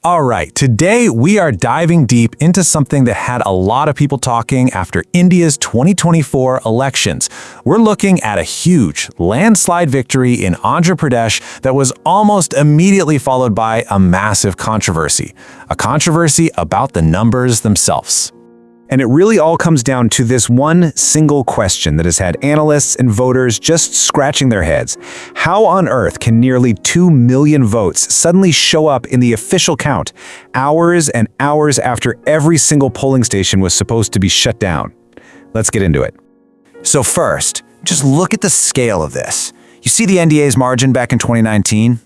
All right, today we are diving deep into something that had a lot of people talking after India's 2024 elections. We're looking at a huge landslide victory in Andhra Pradesh that was almost immediately followed by a massive controversy. A controversy about the numbers themselves. And it really all comes down to this one single question that has had analysts and voters just scratching their heads. How on earth can nearly 2 million votes suddenly show up in the official count, hours and hours after every single polling station was supposed to be shut down? Let's get into it. So first, just look at the scale of this. You see the NDA's margin back in 2019?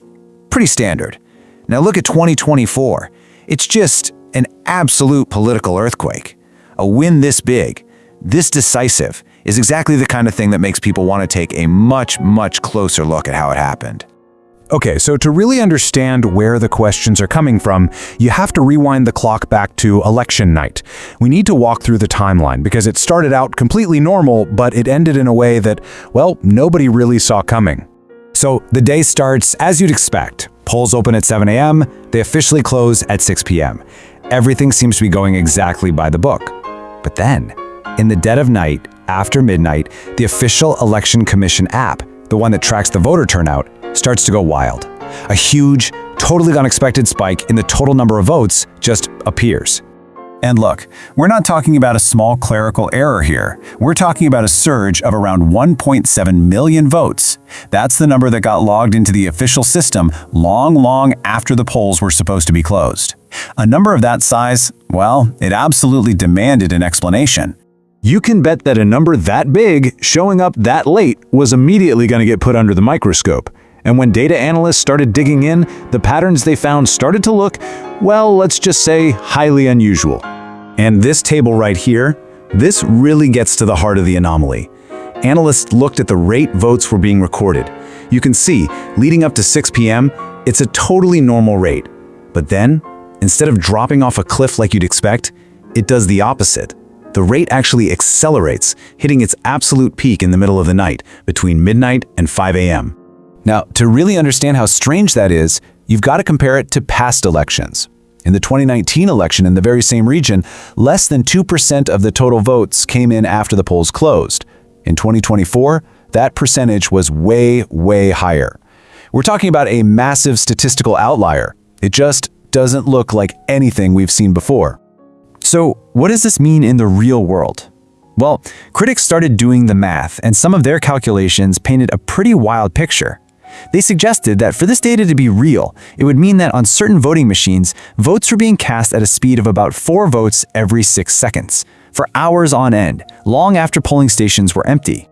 Pretty standard. Now look at 2024. It's just an absolute political earthquake. A win this big, this decisive, is exactly the kind of thing that makes people want to take a much closer look at how it happened. Okay, so to really understand where the questions are coming from, you have to rewind the clock back to election night. We need to walk through the timeline because it started out completely normal, but it ended in a way that, well, nobody really saw coming. So the day starts as you'd expect. Polls open at 7 a.m., they officially close at 6 p.m. Everything seems to be going exactly by the book. But then, in the dead of night, after midnight, the official Election Commission app, the one that tracks the voter turnout, starts to go wild. A huge, totally unexpected spike in the total number of votes just appears. And look, we're not talking about a small clerical error here. We're talking about a surge of around 1.7 million votes. That's the number that got logged into the official system long after the polls were supposed to be closed. A number of that size, well, it absolutely demanded an explanation. You can bet that a number that big, showing up that late, was immediately going to get put under the microscope. And when data analysts started digging in, the patterns they found started to look, well, let's just say, highly unusual. And this table right here, this really gets to the heart of the anomaly. Analysts looked at the rate votes were being recorded. You can see, leading up to 6 p.m., it's a totally normal rate. But then, instead of dropping off a cliff like you'd expect, it does the opposite. The rate actually accelerates, hitting its absolute peak in the middle of the night, between midnight and 5 a.m. Now, to really understand how strange that is, you've got to compare it to past elections. In the 2019 election in the very same region, less than 2% of the total votes came in after the polls closed. In 2024, that percentage was way higher. We're talking about a massive statistical outlier. It just doesn't look like anything we've seen before. So, what does this mean in the real world? Well, critics started doing the math, and some of their calculations painted a pretty wild picture. They suggested that for this data to be real, it would mean that on certain voting machines, votes were being cast at a speed of about 4 votes every 6 seconds, for hours on end, long after polling stations were empty.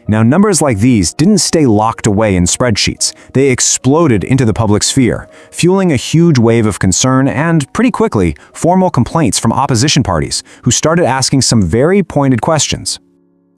Now, numbers like these didn't stay locked away in spreadsheets. They exploded into the public sphere, fueling a huge wave of concern and, pretty quickly, formal complaints from opposition parties, who started asking some very pointed questions.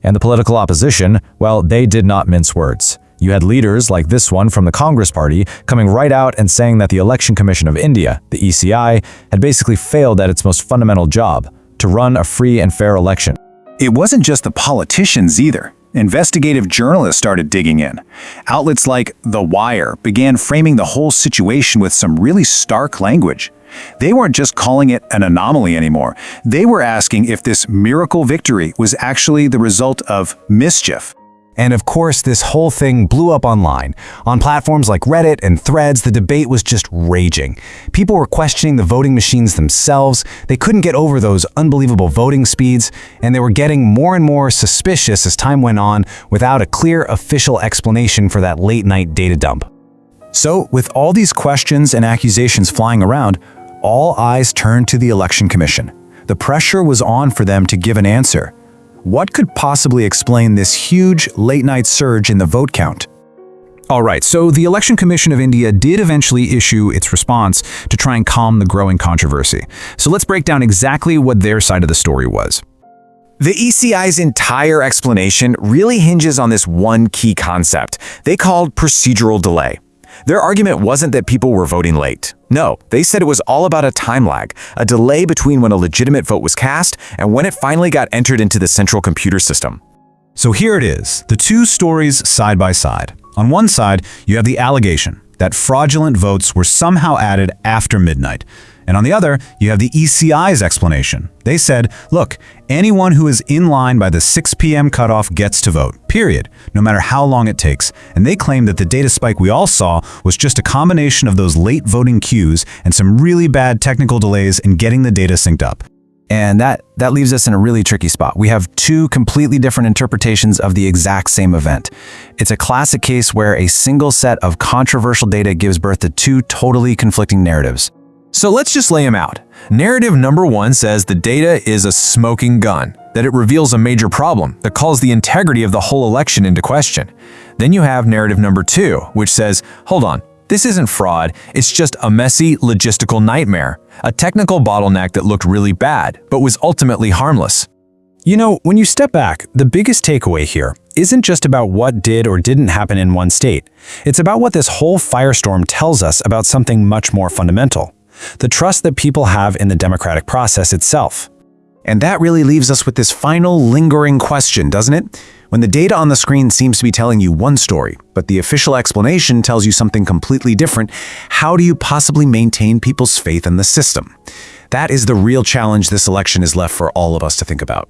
And the political opposition, well, they did not mince words. You had leaders like this one from the Congress Party coming right out and saying that the Election Commission of India, the ECI, had basically failed at its most fundamental job, to run a free and fair election. It wasn't just the politicians either. Investigative journalists started digging in. Outlets like The Wire began framing the whole situation with some really stark language. They weren't just calling it an anomaly anymore. They were asking if this miracle victory was actually the result of mischief. And of course, this whole thing blew up online. On platforms like Reddit and Threads, the debate was just raging. People were questioning the voting machines themselves, they couldn't get over those unbelievable voting speeds, and they were getting more and more suspicious as time went on without a clear official explanation for that late-night data dump. So, with all these questions and accusations flying around, all eyes turned to the Election Commission. The pressure was on for them to give an answer. What could possibly explain this huge late-night surge in the vote count? All right, so the Election Commission of India did eventually issue its response to try and calm the growing controversy. So let's break down exactly what their side of the story was. The ECI's entire explanation really hinges on this one key concept they called procedural delay. Their argument wasn't that people were voting late. No, they said it was all about a time lag, a delay between when a legitimate vote was cast and when it finally got entered into the central computer system. So here it is, the two stories side by side. On one side, you have the allegation that fraudulent votes were somehow added after midnight. And on the other, you have the ECI's explanation. They said, look, anyone who is in line by the 6 p.m. cutoff gets to vote, period, no matter how long it takes. And they claim that the data spike we all saw was just a combination of those late voting queues and some really bad technical delays in getting the data synced up. And that leaves us in a really tricky spot. We have two completely different interpretations of the exact same event. It's a classic case where a single set of controversial data gives birth to two totally conflicting narratives. So let's just lay them out. Narrative number 1 says the data is a smoking gun, that it reveals a major problem that calls the integrity of the whole election into question. Then you have narrative number 2, which says, hold on, this isn't fraud, it's just a messy logistical nightmare, a technical bottleneck that looked really bad, but was ultimately harmless. You know, when you step back, the biggest takeaway here isn't just about what did or didn't happen in one state. It's about what this whole firestorm tells us about something much more fundamental: the trust that people have in the democratic process itself. And that really leaves us with this final lingering question, doesn't it? When the data on the screen seems to be telling you one story, but the official explanation tells you something completely different, how do you possibly maintain people's faith in the system? That is the real challenge this election is left for all of us to think about.